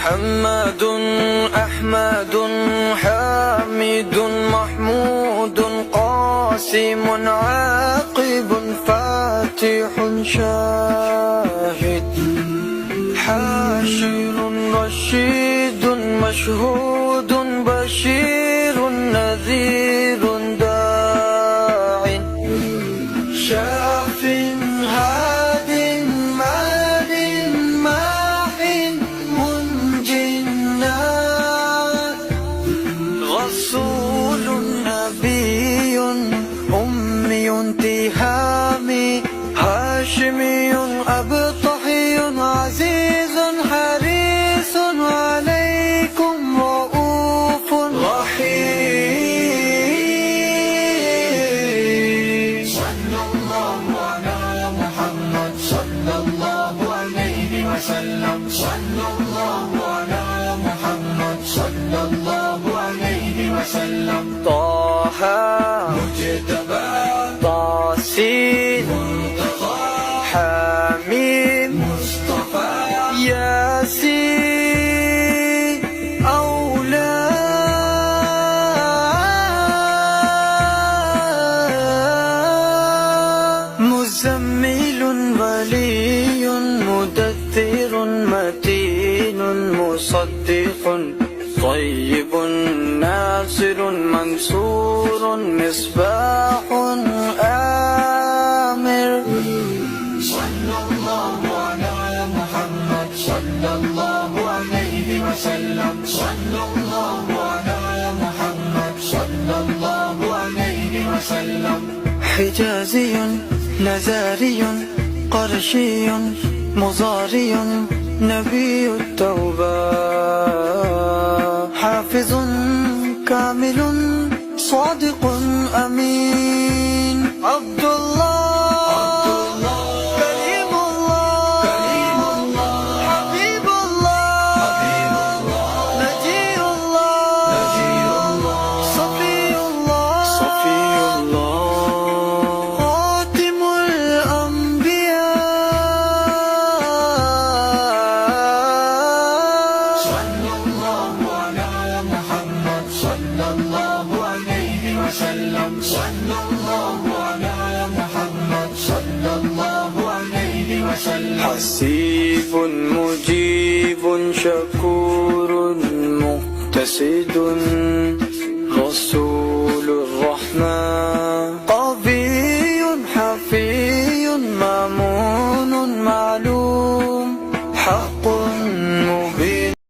محمد أحمد حامد محمود قاسم عاقب فاتح شاهد حاشر رشيد مشهود بشير نذير داع شاف هاد مال ماح منج رسول نبي أمي تهامي هاشمي أبطحي عزيز حريص عليكم رؤوف رحيم. صلى الله على محمد صلى الله عليه وسلم. صلى الله على محمد صلى الله عليه وسلم. طه مجتبى طاسين حميم مصطفى ياسين أولى مزمل ولي مدثر متين مصدق طيب ناصر منصور مصباح آمر. صلى الله على محمد صلى الله عليه وسلم. صلى الله على محمد صلى الله عليه وسلم. حجازي نزاري قرشي مضاري نبي التوبة حافظ كامل صادق أمين عبد الله كريم الله حبيب الله نجي الله صفي الله خاتم الأنبياء. صلى الله على محمد صلى الله عليه وسلم. صلى الله على محمد صلى الله عليه وسلم. حسيب مجيب شكور مقتصد رسول